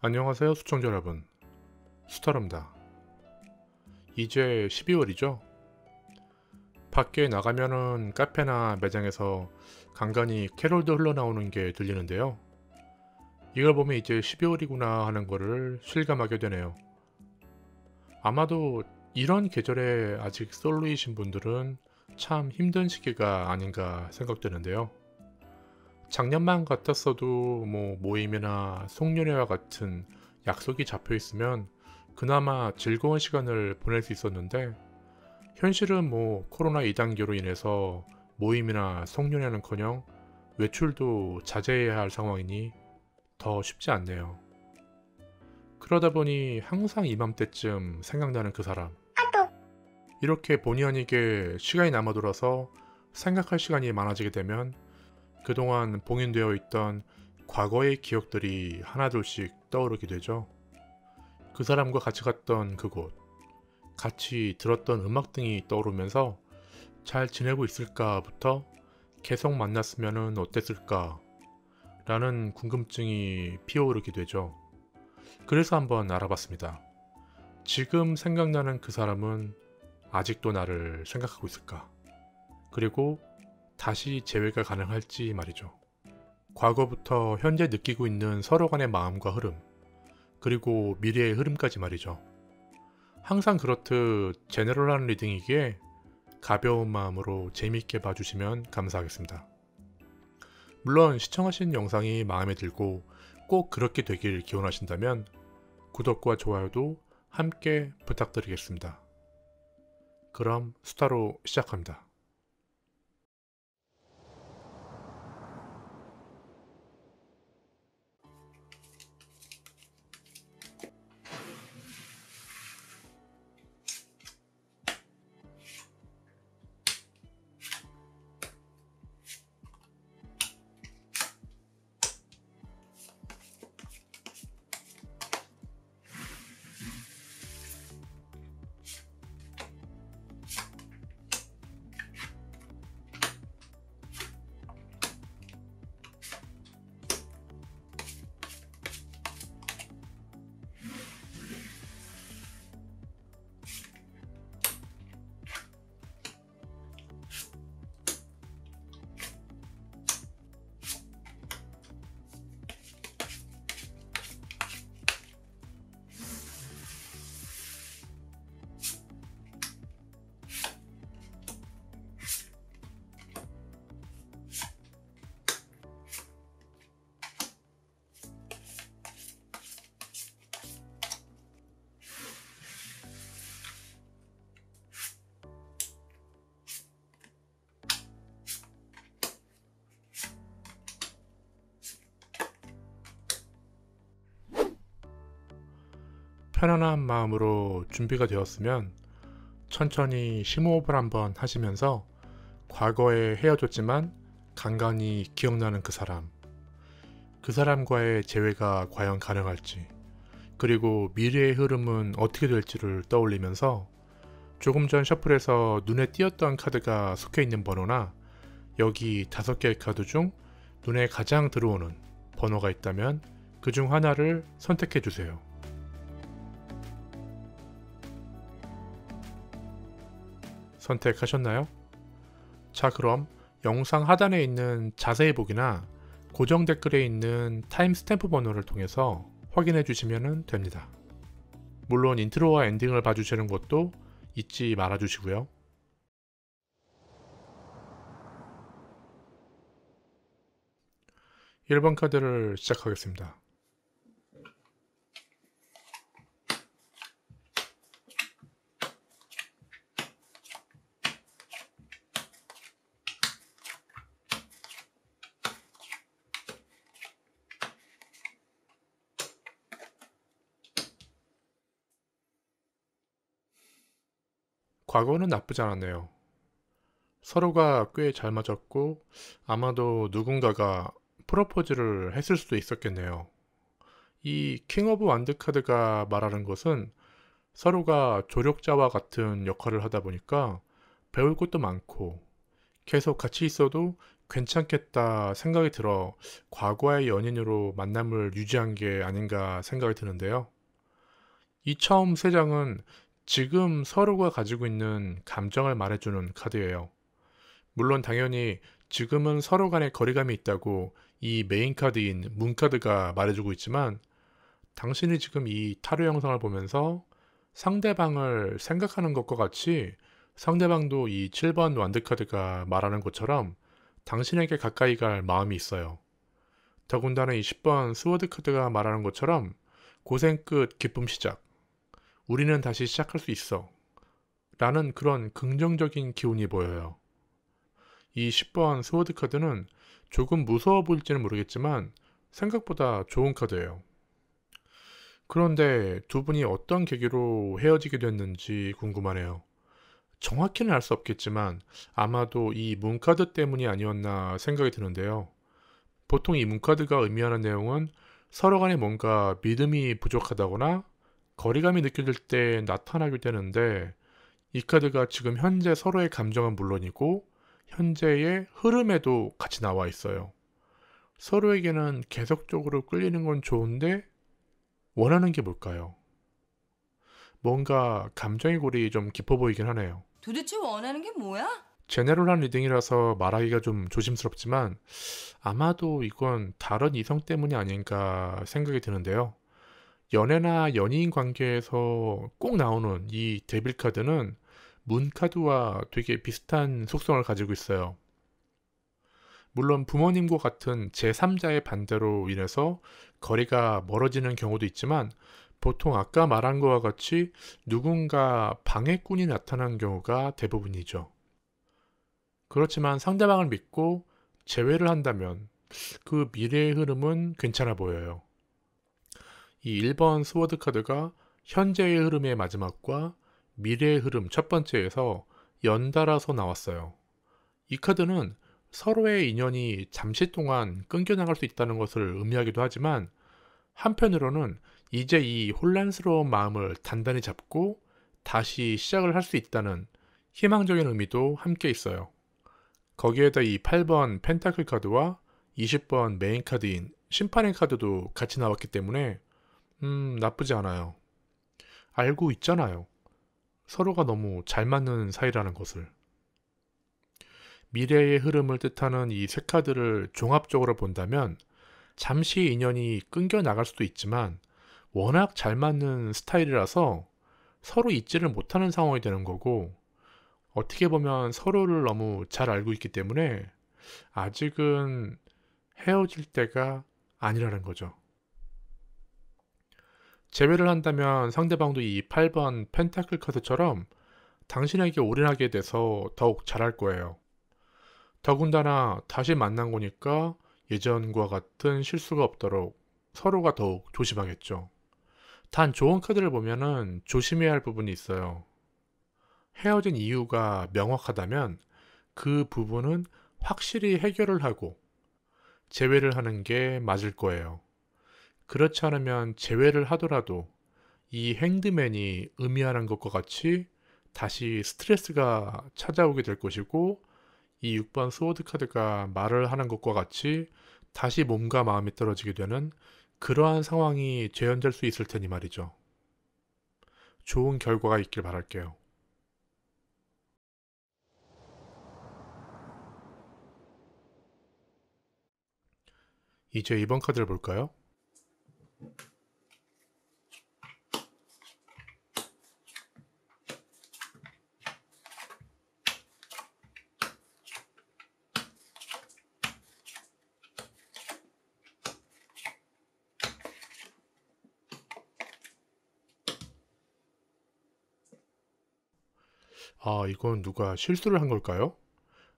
안녕하세요 시청자 여러분, 수타로입니다. 이제 12월이죠. 밖에 나가면은 카페나 매장에서 간간히 캐롤도 흘러나오는 게 들리는데요. 이걸 보면 이제 12월이구나 하는 거를 실감하게 되네요. 아마도 이런 계절에 아직 솔로이신 분들은 참 힘든 시기가 아닌가 생각되는데요. 작년만 같았어도 모임이나 송년회와 같은 약속이 잡혀 있으면 그나마 즐거운 시간을 보낼 수 있었는데, 현실은 코로나 2단계로 인해서 모임이나 송년회는커녕 외출도 자제해야 할 상황이니 더 쉽지 않네요. 그러다 보니 항상 이맘때쯤 생각나는 그 사람. 이렇게 본의 아니게 시간이 남아돌아서 생각할 시간이 많아지게 되면 그동안 봉인되어 있던 과거의 기억들이 하나둘씩 떠오르게 되죠. 그 사람과 같이 갔던 그곳, 같이 들었던 음악 등이 떠오르면서 잘 지내고 있을까부터 계속 만났으면 어땠을까 라는 궁금증이 피어오르게 되죠. 그래서 한번 알아봤습니다. 지금 생각나는 그 사람은 아직도 나를 생각하고 있을까? 그리고 다시 재회가 가능할지 말이죠. 과거부터 현재 느끼고 있는 서로 간의 마음과 흐름, 그리고 미래의 흐름까지 말이죠. 항상 그렇듯 제너럴한 리딩이기에 가벼운 마음으로 재미있게 봐주시면 감사하겠습니다. 물론 시청하신 영상이 마음에 들고 꼭 그렇게 되길 기원하신다면 구독과 좋아요도 함께 부탁드리겠습니다. 그럼 수다로 시작합니다. 편안한 마음으로 준비가 되었으면 천천히 심호흡을 한번 하시면서 과거에 헤어졌지만 간간히 기억나는 그 사람, 그 사람과의 재회가 과연 가능할지, 그리고 미래의 흐름은 어떻게 될지를 떠올리면서 조금 전 셔플에서 눈에 띄었던 카드가 속해 있는 번호나 여기 5개의 카드 중 눈에 가장 들어오는 번호가 있다면 그 중 하나를 선택해 주세요. 선택하셨나요? 자, 그럼 영상 하단에 있는 자세히 보기나 고정 댓글에 있는 타임스탬프 번호를 통해서 확인해 주시면 됩니다. 물론 인트로와 엔딩을 봐주시는 것도 잊지 말아 주시고요. (1번) 카드를 시작하겠습니다. 과거는 나쁘지 않았네요. 서로가 꽤 잘 맞았고 아마도 누군가가 프로포즈를 했을 수도 있었겠네요. 이 킹 오브 완드 카드가 말하는 것은 서로가 조력자와 같은 역할을 하다 보니까 배울 것도 많고 계속 같이 있어도 괜찮겠다 생각이 들어 과거의 연인으로 만남을 유지한 게 아닌가 생각이 드는데요. 이 처음 3장은 지금 서로가 가지고 있는 감정을 말해주는 카드예요. 물론 당연히 지금은 서로 간에 거리감이 있다고 이 메인 카드인 문 카드가 말해주고 있지만, 당신이 지금 이 타로 영상을 보면서 상대방을 생각하는 것과 같이 상대방도 이 7번 완드 카드가 말하는 것처럼 당신에게 가까이 갈 마음이 있어요. 더군다나 이 10번 스워드 카드가 말하는 것처럼 고생 끝 기쁨 시작, 우리는 다시 시작할 수 있어 라는 그런 긍정적인 기운이 보여요. 이 10번 스워드 카드는 조금 무서워 보일지는 모르겠지만 생각보다 좋은 카드예요. 그런데 두 분이 어떤 계기로 헤어지게 됐는지 궁금하네요. 정확히는 알 수 없겠지만 아마도 이 문카드 때문이 아니었나 생각이 드는데요. 보통 이 문카드가 의미하는 내용은 서로 간에 뭔가 믿음이 부족하다거나 거리감이 느껴질 때 나타나게 되는데, 이 카드가 지금 현재 서로의 감정은 물론이고 현재의 흐름에도 같이 나와 있어요. 서로에게는 계속적으로 끌리는 건 좋은데 원하는 게 뭘까요? 뭔가 감정의 골이 좀 깊어 보이긴 하네요. 도대체 원하는 게 뭐야? 제네럴한 리딩이라서 말하기가 좀 조심스럽지만 아마도 이건 다른 이성 때문이 아닌가 생각이 드는데요. 연애나 연인 관계에서 꼭 나오는 이 데빌 카드는 문 카드와 되게 비슷한 속성을 가지고 있어요. 물론 부모님과 같은 제3자의 반대로 인해서 거리가 멀어지는 경우도 있지만, 보통 아까 말한 것과 같이 누군가 방해꾼이 나타난 경우가 대부분이죠. 그렇지만 상대방을 믿고 제외를 한다면 그 미래의 흐름은 괜찮아 보여요. 이 1번 스워드 카드가 현재의 흐름의 마지막과 미래의 흐름 첫 번째에서 연달아서 나왔어요. 이 카드는 서로의 인연이 잠시 동안 끊겨나갈 수 있다는 것을 의미하기도 하지만, 한편으로는 이제 이 혼란스러운 마음을 단단히 잡고 다시 시작을 할 수 있다는 희망적인 의미도 함께 있어요. 거기에다 이 8번 펜타클 카드와 20번 메인 카드인 심판의 카드도 같이 나왔기 때문에 나쁘지 않아요. 알고 있잖아요. 서로가 너무 잘 맞는 사이라는 것을. 미래의 흐름을 뜻하는 이 세 카드를 종합적으로 본다면 잠시 인연이 끊겨 나갈 수도 있지만 워낙 잘 맞는 스타일이라서 서로 잊지를 못하는 상황이 되는 거고, 어떻게 보면 서로를 너무 잘 알고 있기 때문에 아직은 헤어질 때가 아니라는 거죠. 제외를 한다면 상대방도 이 8번 펜타클 카드처럼 당신에게 올인하게 돼서 더욱 잘할 거예요. 더군다나 다시 만난 거니까 예전과 같은 실수가 없도록 서로가 더욱 조심하겠죠. 단 좋은 카드를 보면은 조심해야 할 부분이 있어요. 헤어진 이유가 명확하다면 그 부분은 확실히 해결을 하고 재회를 하는 게 맞을 거예요. 그렇지 않으면 재회를 하더라도 이 행드맨이 의미하는 것과 같이 다시 스트레스가 찾아오게 될 것이고, 이 6번 스워드 카드가 말을 하는 것과 같이 다시 몸과 마음이 떨어지게 되는 그러한 상황이 재현될 수 있을 테니 말이죠. 좋은 결과가 있길 바랄게요. 이제 이번 카드를 볼까요? 이건 누가 실수를 한 걸까요?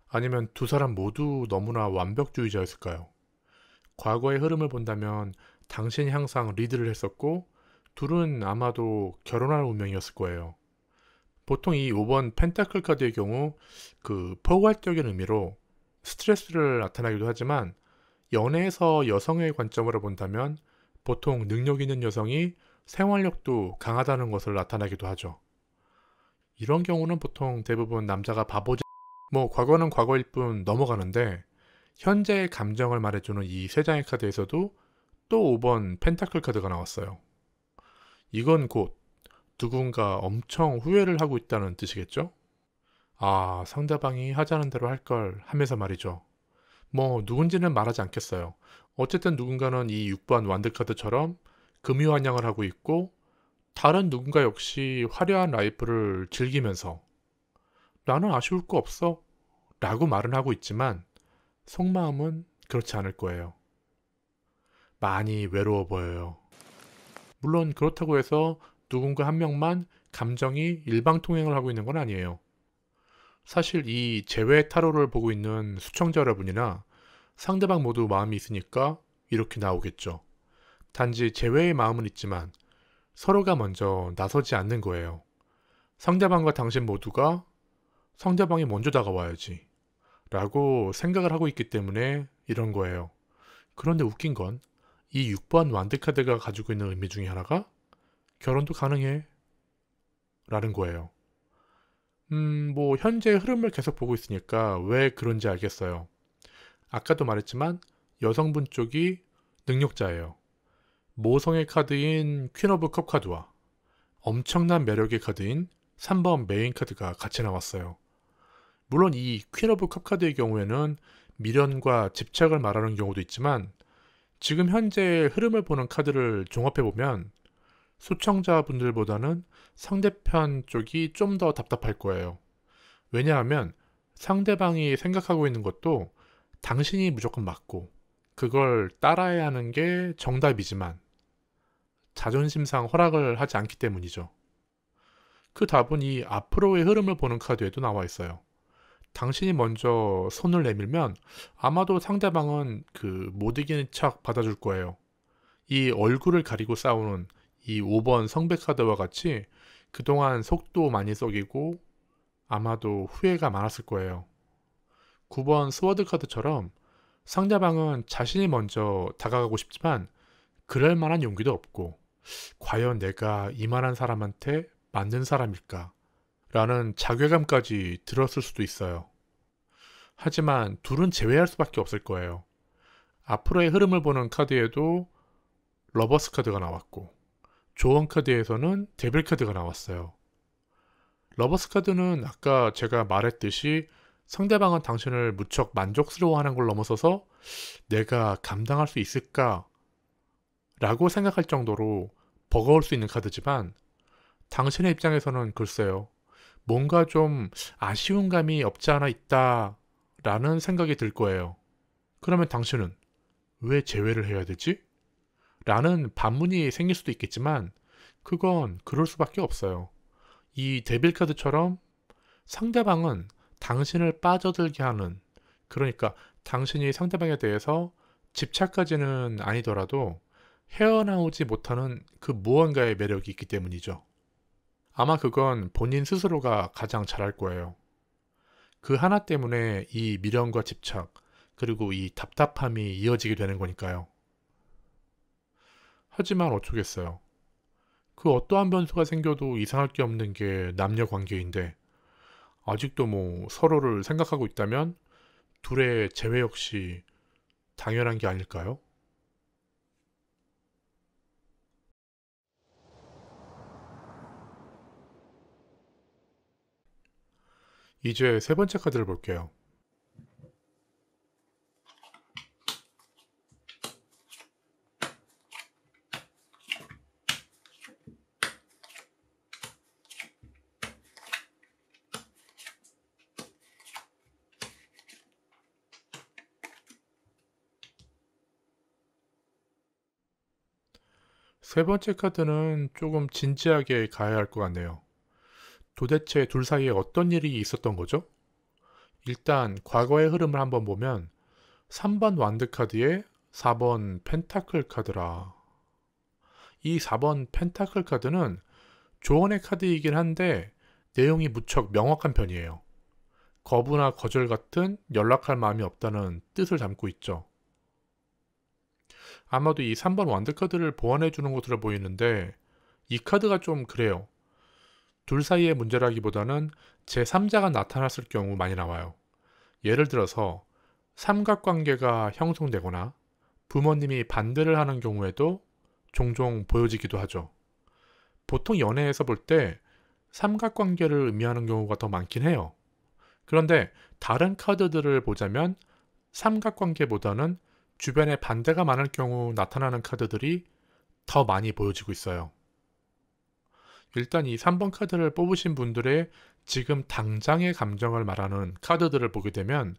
아니면 두 사람 모두 너무나 완벽주의자였을까요? 과거의 흐름을 본다면 당신이 항상 리드를 했었고 둘은 아마도 결혼할 운명이었을 거예요. 보통 이 5번 펜타클 카드의 경우 그 포괄적인 의미로 스트레스를 나타나기도 하지만, 연애에서 여성의 관점으로 본다면 보통 능력 있는 여성이 생활력도 강하다는 것을 나타나기도 하죠. 이런 경우는 보통 대부분 남자가 바보지, 과거는 과거일 뿐 넘어가는데, 현재의 감정을 말해주는 이 세 장의 카드에서도 또 5번 펜타클 카드가 나왔어요. 이건 곧 누군가 엄청 후회를 하고 있다는 뜻이겠죠? 아, 상대방이 하자는 대로 할 걸 하면서 말이죠. 뭐 누군지는 말하지 않겠어요. 어쨌든 누군가는 이 6번 완드 카드처럼 금유환영을 하고 있고, 다른 누군가 역시 화려한 라이프를 즐기면서 나는 아쉬울 거 없어 라고 말은 하고 있지만 속마음은 그렇지 않을 거예요. 많이 외로워 보여요. 물론 그렇다고 해서 누군가 한 명만 감정이 일방통행을 하고 있는 건 아니에요. 사실 이 재회 타로를 보고 있는 시청자 여러분이나 상대방 모두 마음이 있으니까 이렇게 나오겠죠. 단지 재회의 마음은 있지만 서로가 먼저 나서지 않는 거예요. 상대방과 당신 모두가 상대방이 먼저 다가와야지 라고 생각을 하고 있기 때문에 이런 거예요. 그런데 웃긴 건 이 6번 완드카드가 가지고 있는 의미 중에 하나가 결혼도 가능해 라는 거예요. 뭐 현재 흐름을 계속 보고 있으니까 왜 그런지 알겠어요. 아까도 말했지만 여성분 쪽이 능력자예요. 모성의 카드인 퀸 오브 컵 카드와 엄청난 매력의 카드인 3번 메인 카드가 같이 나왔어요. 물론 이 퀸 오브 컵 카드의 경우에는 미련과 집착을 말하는 경우도 있지만, 지금 현재 흐름을 보는 카드를 종합해보면 시청자분들보다는 상대편 쪽이 좀 더 답답할 거예요. 왜냐하면 상대방이 생각하고 있는 것도 당신이 무조건 맞고 그걸 따라야 하는 게 정답이지만 자존심상 허락을 하지 않기 때문이죠. 그 답은 이 앞으로의 흐름을 보는 카드에도 나와 있어요. 당신이 먼저 손을 내밀면 아마도 상대방은 그 못 이기는 척 받아줄 거예요. 이 얼굴을 가리고 싸우는 이 5번 성배 카드와 같이 그동안 속도 많이 썩이고 아마도 후회가 많았을 거예요. 9번 스워드 카드처럼 상대방은 자신이 먼저 다가가고 싶지만 그럴 만한 용기도 없고, 과연 내가 이만한 사람한테 맞는 사람일까? 라는 자괴감까지 들었을 수도 있어요. 하지만 둘은 제외할 수밖에 없을 거예요. 앞으로의 흐름을 보는 카드에도 러버스 카드가 나왔고, 조언 카드에서는 데빌 카드가 나왔어요. 러버스 카드는 아까 제가 말했듯이 상대방은 당신을 무척 만족스러워하는 걸 넘어서서 내가 감당할 수 있을까? 라고 생각할 정도로 버거울 수 있는 카드지만, 당신의 입장에서는 글쎄요, 뭔가 좀 아쉬운 감이 없지 않아 있다 라는 생각이 들 거예요. 그러면 당신은 왜 제외를 해야 되지? 라는 반문이 생길 수도 있겠지만 그건 그럴 수밖에 없어요. 이 데빌 카드처럼 상대방은 당신을 빠져들게 하는, 그러니까 당신이 상대방에 대해서 집착까지는 아니더라도 헤어나오지 못하는 그 무언가의 매력이 있기 때문이죠. 아마 그건 본인 스스로가 가장 잘할 거예요. 그 하나 때문에 이 미련과 집착, 그리고 이 답답함이 이어지게 되는 거니까요. 하지만 어쩌겠어요. 그 어떠한 변수가 생겨도 이상할 게 없는 게 남녀 관계인데, 아직도 뭐 서로를 생각하고 있다면 둘의 재회 역시 당연한 게 아닐까요? 이제 세 번째 카드를 볼게요. 세 번째 카드는 조금 진지하게 가야 할 것 같네요. 도대체 둘 사이에 어떤 일이 있었던 거죠? 일단 과거의 흐름을 한번 보면 3번 완드 카드에 4번 펜타클 카드라. 이 4번 펜타클 카드는 조언의 카드이긴 한데 내용이 무척 명확한 편이에요. 거부나 거절 같은 연락할 마음이 없다는 뜻을 담고 있죠. 아마도 이 3번 완드 카드를 보완해 주는 것으로 보이는데, 이 카드가 좀 그래요. 둘 사이의 문제라기보다는 제3자가 나타났을 경우 많이 나와요. 예를 들어서 삼각관계가 형성되거나 부모님이 반대를 하는 경우에도 종종 보여지기도 하죠. 보통 연애에서 볼 때 삼각관계를 의미하는 경우가 더 많긴 해요. 그런데 다른 카드들을 보자면 삼각관계보다는 주변에 반대가 많을 경우 나타나는 카드들이 더 많이 보여지고 있어요. 일단 이 3번 카드를 뽑으신 분들의 지금 당장의 감정을 말하는 카드들을 보게 되면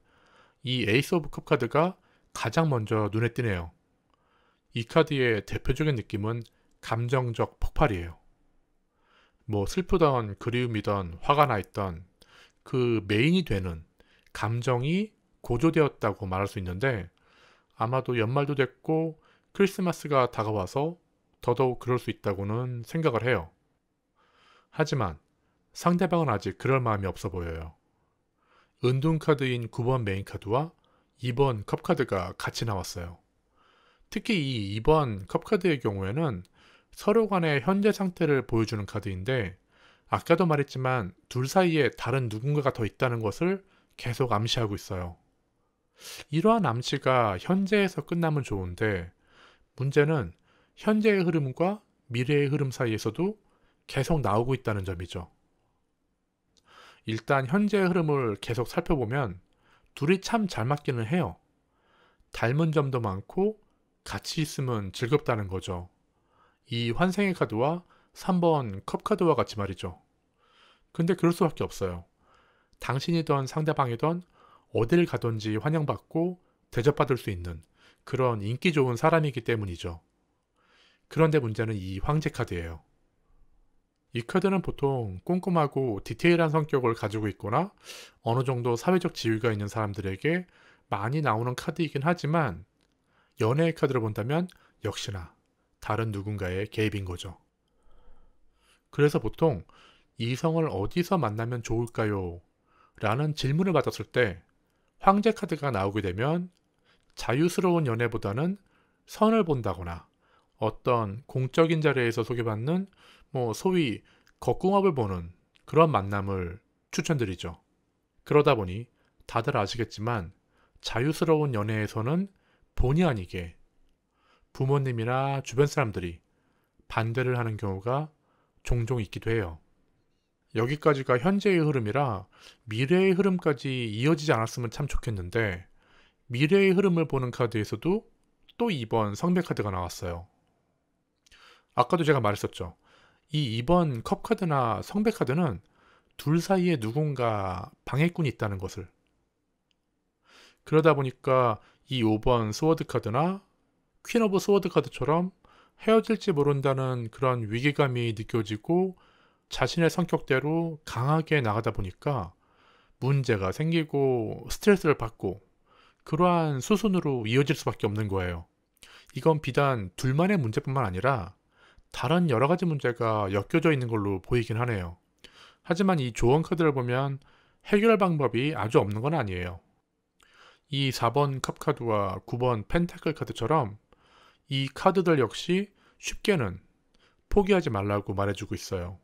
이 에이스 오브 컵 카드가 가장 먼저 눈에 띄네요. 이 카드의 대표적인 느낌은 감정적 폭발이에요. 뭐 슬프던 그리움이던 화가 나 있던 그 메인이 되는 감정이 고조되었다고 말할 수 있는데 아마도 연말도 됐고 크리스마스가 다가와서 더더욱 그럴 수 있다고는 생각을 해요. 하지만 상대방은 아직 그럴 마음이 없어 보여요. 은둔 카드인 9번 메인 카드와 2번 컵 카드가 같이 나왔어요. 특히 이 2번 컵 카드의 경우에는 서로 간의 현재 상태를 보여주는 카드인데 아까도 말했지만 둘 사이에 다른 누군가가 더 있다는 것을 계속 암시하고 있어요. 이러한 암시가 현재에서 끝나면 좋은데 문제는 현재의 흐름과 미래의 흐름 사이에서도 계속 나오고 있다는 점이죠. 일단 현재의 흐름을 계속 살펴보면 둘이 참 잘 맞기는 해요. 닮은 점도 많고 같이 있으면 즐겁다는 거죠. 이 환생의 카드와 3번 컵 카드와 같이 말이죠. 근데 그럴 수밖에 없어요. 당신이던 상대방이던 어딜 가든지 환영받고 대접받을 수 있는 그런 인기 좋은 사람이기 때문이죠. 그런데 문제는 이 황제 카드예요. 이 카드는 보통 꼼꼼하고 디테일한 성격을 가지고 있거나 어느 정도 사회적 지위가 있는 사람들에게 많이 나오는 카드이긴 하지만 연애의 카드를 본다면 역시나 다른 누군가의 개입인 거죠. 그래서 보통 이성을 어디서 만나면 좋을까요? 라는 질문을 받았을 때 황제 카드가 나오게 되면 자유스러운 연애보다는 선을 본다거나 어떤 공적인 자리에서 소개받는 소위 겉궁합을 보는 그런 만남을 추천드리죠. 그러다 보니 다들 아시겠지만 자유스러운 연애에서는 본의 아니게 부모님이나 주변 사람들이 반대를 하는 경우가 종종 있기도 해요. 여기까지가 현재의 흐름이라 미래의 흐름까지 이어지지 않았으면 참 좋겠는데 미래의 흐름을 보는 카드에서도 또 2번 성배 카드가 나왔어요. 아까도 제가 말했었죠. 이 2번 컵 카드나 성배 카드는 둘 사이에 누군가 방해꾼이 있다는 것을. 그러다 보니까 이 5번 스워드 카드나 퀸 오브 스워드 카드처럼 헤어질지 모른다는 그런 위기감이 느껴지고 자신의 성격대로 강하게 나가다 보니까 문제가 생기고 스트레스를 받고 그러한 수순으로 이어질 수밖에 없는 거예요. 이건 비단 둘만의 문제뿐만 아니라 다른 여러 가지 문제가 엮여져 있는 걸로 보이긴 하네요. 하지만 이 조언 카드를 보면 해결 방법이 아주 없는 건 아니에요. 이 4번 컵 카드와 9번 펜타클 카드처럼 이 카드들 역시 쉽게는 포기하지 말라고 말해주고 있어요.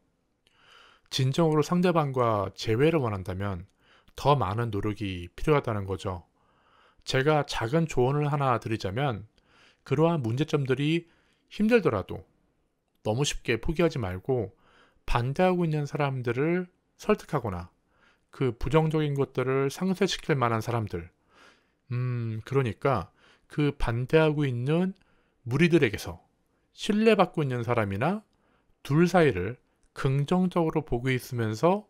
진정으로 상대방과 재회를 원한다면 더 많은 노력이 필요하다는 거죠. 제가 작은 조언을 하나 드리자면 그러한 문제점들이 힘들더라도 너무 쉽게 포기하지 말고 반대하고 있는 사람들을 설득하거나 그 부정적인 것들을 상쇄시킬 만한 사람들, 그러니까 그 반대하고 있는 무리들에게서 신뢰받고 있는 사람이나 둘 사이를 긍정적으로 보고 있으면서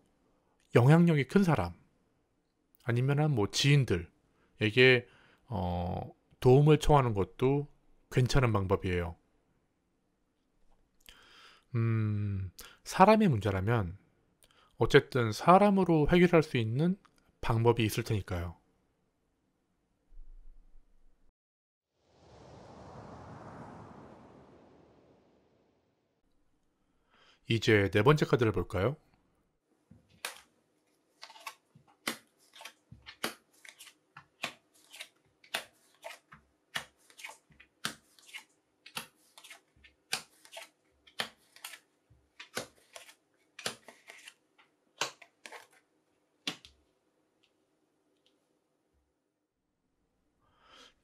영향력이 큰 사람, 아니면 지인들에게 도움을 청하는 것도 괜찮은 방법이에요. 사람의 문제라면 어쨌든 사람으로 해결할 수 있는 방법이 있을 테니까요. 이제 네 번째 카드를 볼까요?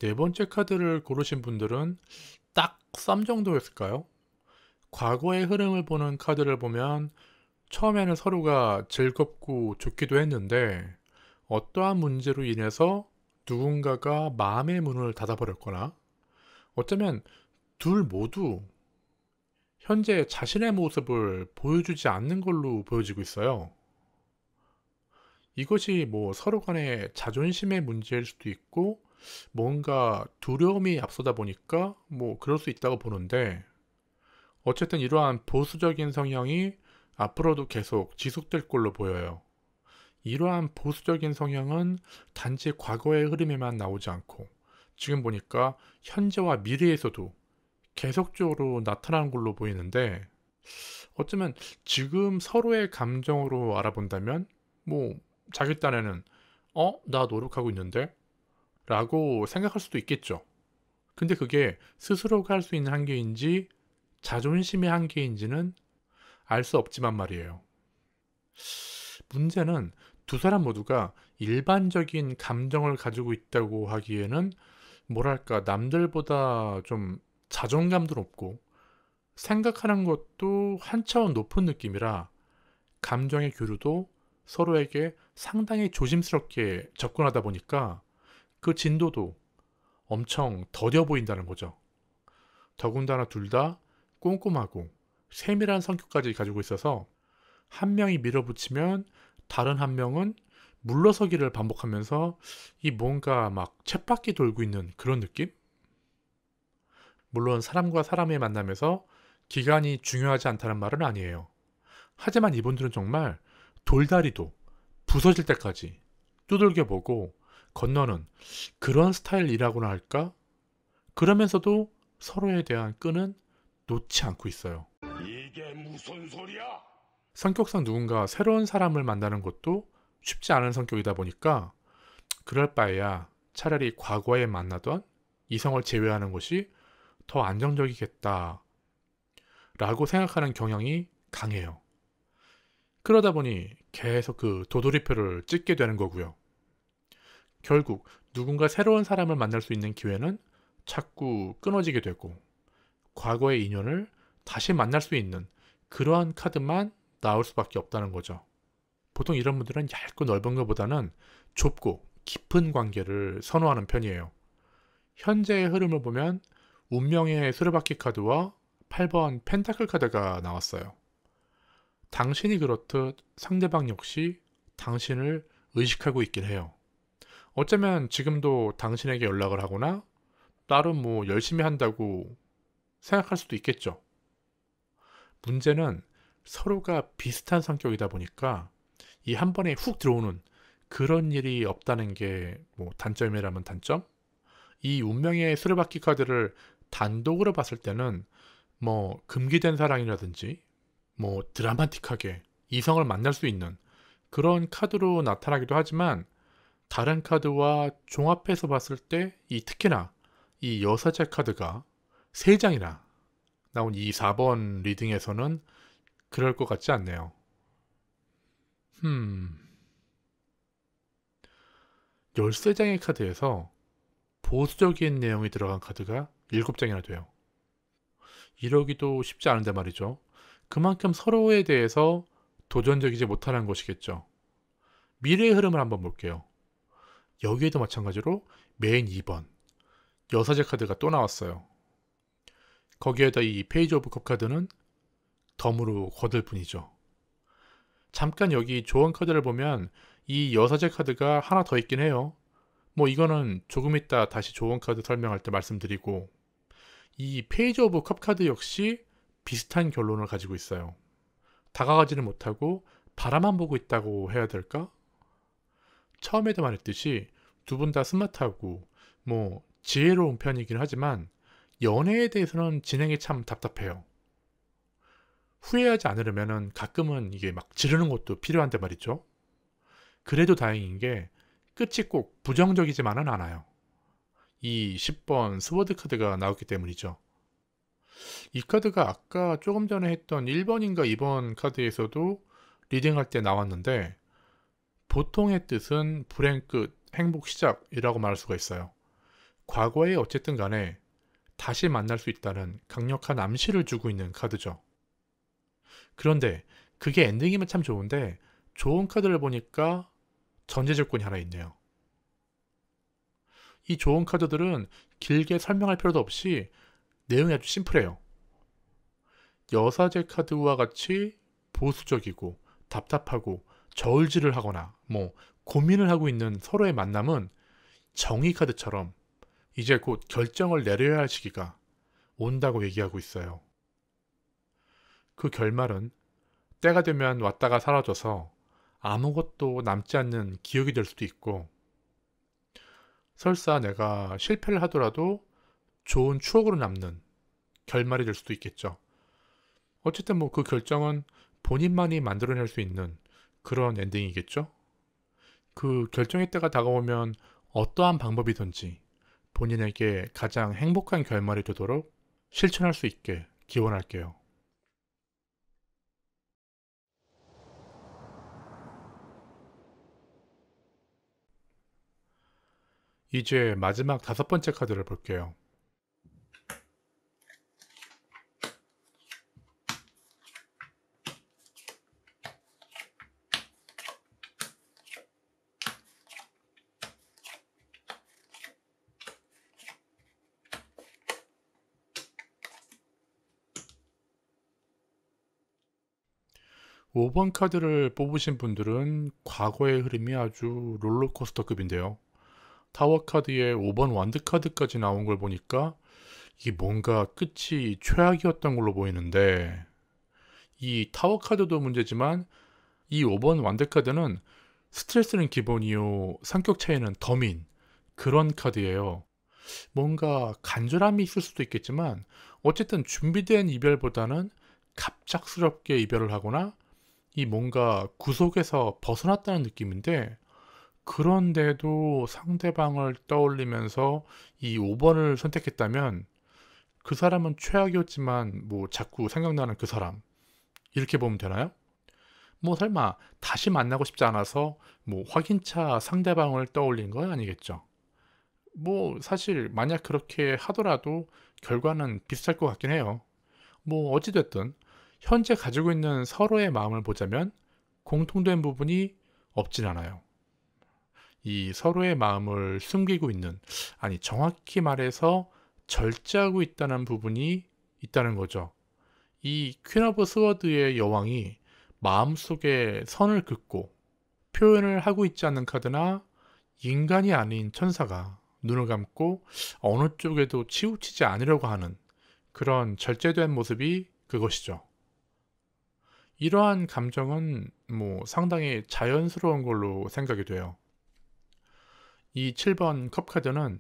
네 번째 카드를 고르신 분들은 딱 썸 정도였을까요? 과거의 흐름을 보는 카드를 보면 처음에는 서로가 즐겁고 좋기도 했는데 어떠한 문제로 인해서 누군가가 마음의 문을 닫아버렸거나 어쩌면 둘 모두 현재 자신의 모습을 보여주지 않는 걸로 보여지고 있어요. 이것이 뭐 서로 간의 자존심의 문제일 수도 있고 뭔가 두려움이 앞서다 보니까 뭐 그럴 수 있다고 보는데 어쨌든 이러한 보수적인 성향이 앞으로도 계속 지속될 걸로 보여요. 이러한 보수적인 성향은 단지 과거의 흐름에만 나오지 않고 지금 보니까 현재와 미래에서도 계속적으로 나타나는 걸로 보이는데 어쩌면 지금 서로의 감정으로 알아본다면 뭐 자기 딴에는 나 노력하고 있는데? 라고 생각할 수도 있겠죠. 근데 그게 스스로가 할 수 있는 한계인지 자존심의 한계인지는 알 수 없지만 말이에요. 문제는 두 사람 모두가 일반적인 감정을 가지고 있다고 하기에는 뭐랄까 남들보다 좀 자존감도 높고 생각하는 것도 한 차원 높은 느낌이라 감정의 교류도 서로에게 상당히 조심스럽게 접근하다 보니까 그 진도도 엄청 더뎌 보인다는 거죠. 더군다나 둘 다 꼼꼼하고 세밀한 성격까지 가지고 있어서 한 명이 밀어붙이면 다른 한 명은 물러서기를 반복하면서 이 뭔가 막 쳇바퀴 돌고 있는 그런 느낌? 물론 사람과 사람의 만남에서 기간이 중요하지 않다는 말은 아니에요. 하지만 이분들은 정말 돌다리도 부서질 때까지 두들겨보고 건너는 그런 스타일이라고나 할까? 그러면서도 서로에 대한 끈은 놓지 않고 있어요. 이게 무슨 소리야? 성격상 누군가 새로운 사람을 만나는 것도 쉽지 않은 성격이다 보니까 그럴 바에야 차라리 과거에 만나던 이성을 제외하는 것이 더 안정적이겠다 라고 생각하는 경향이 강해요. 그러다 보니 계속 그 도돌이표를 찍게 되는 거고요. 결국 누군가 새로운 사람을 만날 수 있는 기회는 자꾸 끊어지게 되고 과거의 인연을 다시 만날 수 있는 그러한 카드만 나올 수밖에 없다는 거죠. 보통 이런 분들은 얇고 넓은 것보다는 좁고 깊은 관계를 선호하는 편이에요. 현재의 흐름을 보면 운명의 수레바퀴 카드와 8번 펜타클 카드가 나왔어요. 당신이 그렇듯 상대방 역시 당신을 의식하고 있긴 해요. 어쩌면 지금도 당신에게 연락을 하거나 나름 뭐 열심히 한다고 생각할 수도 있겠죠. 문제는 서로가 비슷한 성격이다 보니까 이 한 번에 훅 들어오는 그런 일이 없다는 게 뭐 단점이라면 단점? 이 운명의 수레바퀴 카드를 단독으로 봤을 때는 뭐 금기된 사랑이라든지 뭐 드라마틱하게 이성을 만날 수 있는 그런 카드로 나타나기도 하지만 다른 카드와 종합해서 봤을 때 이 특히나 이 여사제 카드가 3장이나 나온 이 4번 리딩에서는 그럴 것 같지 않네요. 13장의 카드에서 보수적인 내용이 들어간 카드가 7장이나 돼요. 이러기도 쉽지 않은데 말이죠. 그만큼 서로에 대해서 도전적이지 못하는 것이겠죠. 미래의 흐름을 한번 볼게요. 여기에도 마찬가지로 메인 2번 여사제 카드가 또 나왔어요. 거기에다 이 페이지 오브 컵 카드는 덤으로 거들 뿐이죠. 잠깐 여기 조언 카드를 보면 이 여사제 카드가 하나 더 있긴 해요. 뭐 이거는 조금 이따 다시 조언 카드 설명할 때 말씀드리고 이 페이지 오브 컵 카드 역시 비슷한 결론을 가지고 있어요. 다가가지는 못하고 바라만 보고 있다고 해야 될까? 처음에도 말했듯이 두 분 다 스마트하고 뭐 지혜로운 편이긴 하지만 연애에 대해서는 진행이 참 답답해요. 후회하지 않으려면 가끔은 이게 막 지르는 것도 필요한데 말이죠. 그래도 다행인 게 끝이 꼭 부정적이지만은 않아요. 이 10번 스워드 카드가 나왔기 때문이죠. 이 카드가 아까 조금 전에 했던 1번인가 2번 카드에서도 리딩할 때 나왔는데 보통의 뜻은 불행 끝, 행복 시작이라고 말할 수가 있어요. 과거에 어쨌든 간에 다시 만날 수 있다는 강력한 암시를 주고 있는 카드죠. 그런데 그게 엔딩이면 참 좋은데 좋은 카드를 보니까 전제 조건이 하나 있네요. 이 좋은 카드들은 길게 설명할 필요도 없이 내용이 아주 심플해요. 여사제 카드와 같이 보수적이고 답답하고 저울질을 하거나 고민을 하고 있는 서로의 만남은 정의 카드처럼 이제 곧 결정을 내려야 할 시기가 온다고 얘기하고 있어요. 그 결말은 때가 되면 왔다가 사라져서 아무것도 남지 않는 기억이 될 수도 있고, 설사 내가 실패를 하더라도 좋은 추억으로 남는 결말이 될 수도 있겠죠. 어쨌든 그 결정은 본인만이 만들어낼 수 있는 그런 엔딩이겠죠. 그 결정의 때가 다가오면 어떠한 방법이든지 본인에게 가장 행복한 결말이 되도록 실천할 수 있게 기원할게요. 이제 마지막 5번째 카드를 볼게요. 5번 카드를 뽑으신 분들은 과거의 흐름이 아주 롤러코스터급인데요. 타워 카드에 5번 완드 카드까지 나온 걸 보니까 이게 뭔가 끝이 최악이었던 걸로 보이는데, 이 타워 카드도 문제지만 이 5번 완드 카드는 스트레스는 기본이요, 성격 차이는 덤인 그런 카드예요. 뭔가 간절함이 있을 수도 있겠지만 어쨌든 준비된 이별보다는 갑작스럽게 이별을 하거나 이 뭔가 구속에서 벗어났다는 느낌인데, 그런데도 상대방을 떠올리면서 이 5번을 선택했다면 그 사람은 최악이었지만 자꾸 생각나는 그 사람, 이렇게 보면 되나요? 설마 다시 만나고 싶지 않아서 확인차 상대방을 떠올린 건 아니겠죠. 사실 만약 그렇게 하더라도 결과는 비슷할 것 같긴 해요. 어찌됐든 현재 가지고 있는 서로의 마음을 보자면 공통된 부분이 없진 않아요. 이 서로의 마음을 숨기고 있는, 아니 정확히 말해서 절제하고 있다는 부분이 있다는 거죠. 이 퀸 오브 스워드의 여왕이 마음속에 선을 긋고 표현을 하고 있지 않는 카드나, 인간이 아닌 천사가 눈을 감고 어느 쪽에도 치우치지 않으려고 하는 그런 절제된 모습이 그것이죠. 이러한 감정은 상당히 자연스러운 걸로 생각이 돼요. 이 7번 컵 카드는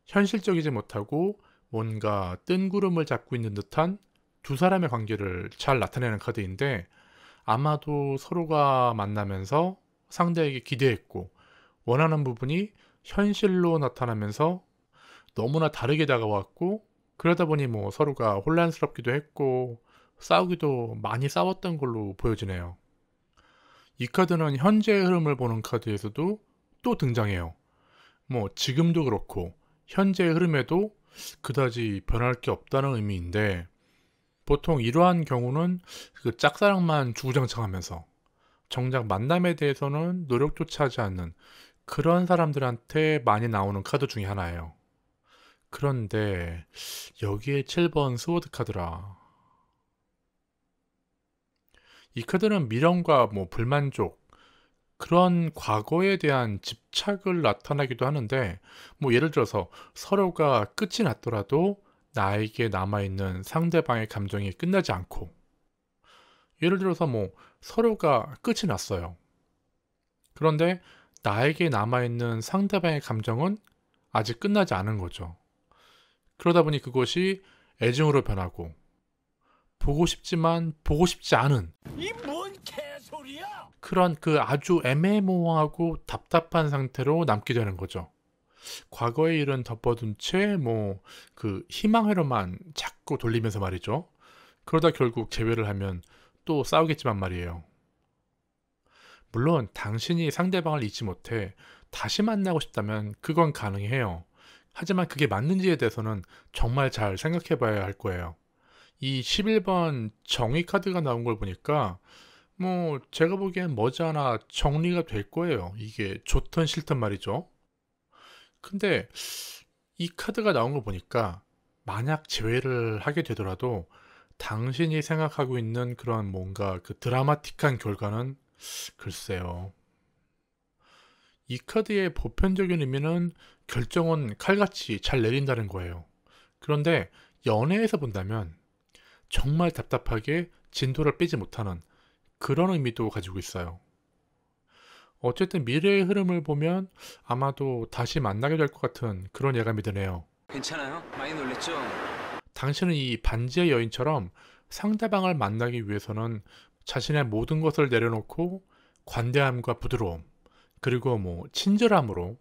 현실적이지 못하고 뭔가 뜬구름을 잡고 있는 듯한 두 사람의 관계를 잘 나타내는 카드인데, 아마도 서로가 만나면서 상대에게 기대했고 원하는 부분이 현실로 나타나면서 너무나 다르게 다가왔고, 그러다 보니 서로가 혼란스럽기도 했고 싸우기도 많이 싸웠던 걸로 보여지네요. 이 카드는 현재의 흐름을 보는 카드에서도 또 등장해요. 지금도 그렇고 현재의 흐름에도 그다지 변할 게 없다는 의미인데, 보통 이러한 경우는 그 짝사랑만 주구장창하면서 정작 만남에 대해서는 노력조차 하지 않는 그런 사람들한테 많이 나오는 카드 중에 하나예요. 그런데 여기에 7번 스워드 카드라. 이 카드는 미련과 불만족, 그런 과거에 대한 집착을 나타나기도 하는데, 예를 들어서 서로가 끝이 났더라도 나에게 남아있는 상대방의 감정이 끝나지 않고, 예를 들어서 서로가 끝이 났어요. 그런데 나에게 남아있는 상대방의 감정은 아직 끝나지 않은 거죠. 그러다 보니 그것이 애증으로 변하고, 보고 싶지만 보고 싶지 않은 이 뭔 개소리야? 그런 그 아주 애매모호하고 답답한 상태로 남게 되는 거죠. 과거의 일은 덮어둔 채 그 희망회로만 자꾸 돌리면서 말이죠. 그러다 결국 재회를 하면 또 싸우겠지만 말이에요. 물론 당신이 상대방을 잊지 못해 다시 만나고 싶다면 그건 가능해요. 하지만 그게 맞는지에 대해서는 정말 잘 생각해 봐야 할 거예요. 이 11번 정의 카드가 나온 걸 보니까 뭐 제가 보기엔 머지않아 정리가 될 거예요. 이게 좋든 싫든 말이죠. 근데 이 카드가 나온 걸 보니까 만약 제외를 하게 되더라도 당신이 생각하고 있는 그런 뭔가 그 드라마틱한 결과는 글쎄요. 이 카드의 보편적인 의미는 결정은 칼같이 잘 내린다는 거예요. 그런데 연애에서 본다면 정말 답답하게 진도를 빼지 못하는 그런 의미도 가지고 있어요. 어쨌든 미래의 흐름을 보면 아마도 다시 만나게 될 것 같은 그런 예감이 드네요. 괜찮아요? 많이 놀랬죠? 당신은 이 반지의 여인처럼 상대방을 만나기 위해서는 자신의 모든 것을 내려놓고 관대함과 부드러움, 그리고 뭐 친절함으로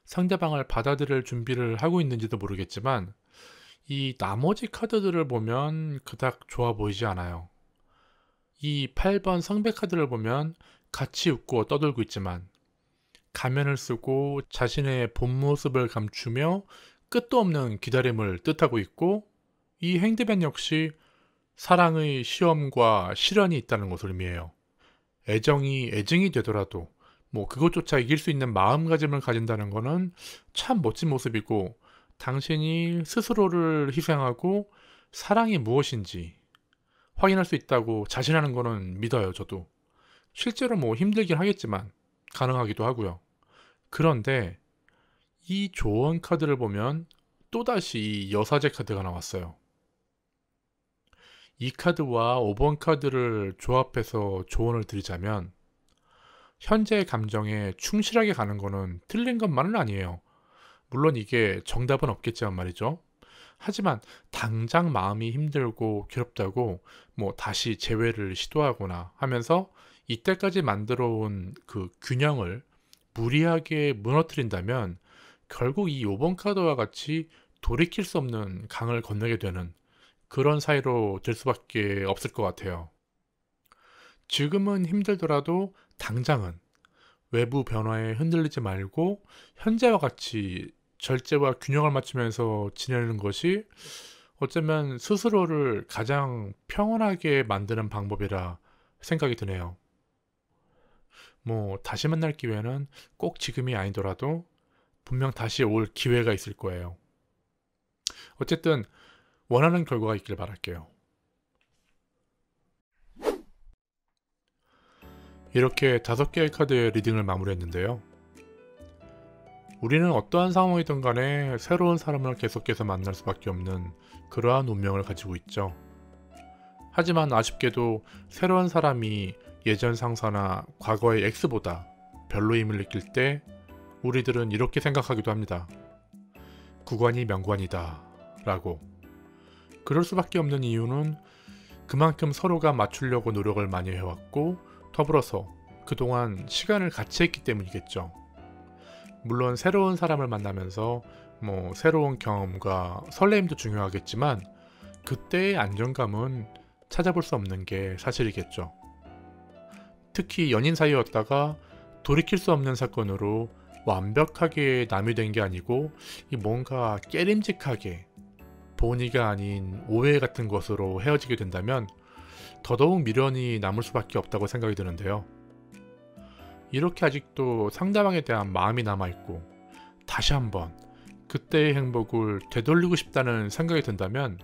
상대방을 받아들일 준비를 하고 있는지도 모르겠지만 이 나머지 카드들을 보면 그닥 좋아 보이지 않아요. 이 8번 성배 카드를 보면 같이 웃고 떠들고 있지만 가면을 쓰고 자신의 본 모습을 감추며 끝도 없는 기다림을 뜻하고 있고, 이 행드맨 역시 사랑의 시험과 시련이 있다는 것을 의미해요. 애정이 애증이 되더라도 뭐 그것조차 이길 수 있는 마음가짐을 가진다는 것은 참 멋진 모습이고, 당신이 스스로를 희생하고 사랑이 무엇인지 확인할 수 있다고 자신하는 거는 믿어요. 저도 실제로 뭐 힘들긴 하겠지만 가능하기도 하고요. 그런데 이 조언 카드를 보면 또다시 이 여사제 카드가 나왔어요. 이 카드와 5번 카드를 조합해서 조언을 드리자면, 현재의 감정에 충실하게 가는 거는 틀린 것만은 아니에요. 물론 이게 정답은 없겠지만 말이죠. 하지만 당장 마음이 힘들고 괴롭다고 뭐 다시 재회를 시도하거나 하면서 이때까지 만들어 온 그 균형을 무리하게 무너뜨린다면 결국 이 5번 카드와 같이 돌이킬 수 없는 강을 건너게 되는 그런 사이로 될 수밖에 없을 것 같아요. 지금은 힘들더라도 당장은 외부 변화에 흔들리지 말고 현재와 같이 절제와 균형을 맞추면서 지내는 것이 어쩌면 스스로를 가장 평온하게 만드는 방법이라 생각이 드네요. 뭐 다시 만날 기회는 꼭 지금이 아니더라도 분명 다시 올 기회가 있을 거예요. 어쨌든 원하는 결과가 있길 바랄게요. 이렇게 5개의 카드의 리딩을 마무리했는데요. 우리는 어떠한 상황이든 간에 새로운 사람을 계속해서 만날 수밖에 없는 그러한 운명을 가지고 있죠. 하지만 아쉽게도 새로운 사람이 예전 상사나 과거의 X보다 별로임을 느낄 때 우리들은 이렇게 생각하기도 합니다. 구관이 명관이다 라고. 그럴 수밖에 없는 이유는 그만큼 서로가 맞추려고 노력을 많이 해왔고, 더불어서 그동안 시간을 같이 했기 때문이겠죠. 물론 새로운 사람을 만나면서 뭐 새로운 경험과 설레임도 중요하겠지만 그때의 안정감은 찾아볼 수 없는 게 사실이겠죠. 특히 연인 사이였다가 돌이킬 수 없는 사건으로 완벽하게 남이 된 게 아니고 이 뭔가 깨림직하게 본의가 아닌 오해 같은 것으로 헤어지게 된다면 더더욱 미련이 남을 수밖에 없다고 생각이 드는데요. 이렇게 아직도 상대방에 대한 마음이 남아있고 다시 한번 그때의 행복을 되돌리고 싶다는 생각이 든다면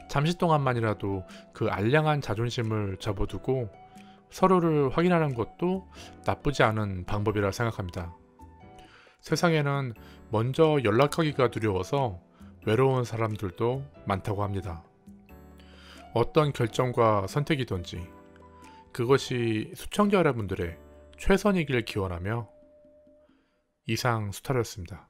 잠시 동안만이라도 그 알량한 자존심을 접어두고 서로를 확인하는 것도 나쁘지 않은 방법이라 생각합니다. 세상에는 먼저 연락하기가 두려워서 외로운 사람들도 많다고 합니다. 어떤 결정과 선택이든지 그것이 시청자 여러분들의 최선이길 기원하며 이상 수타로였습니다.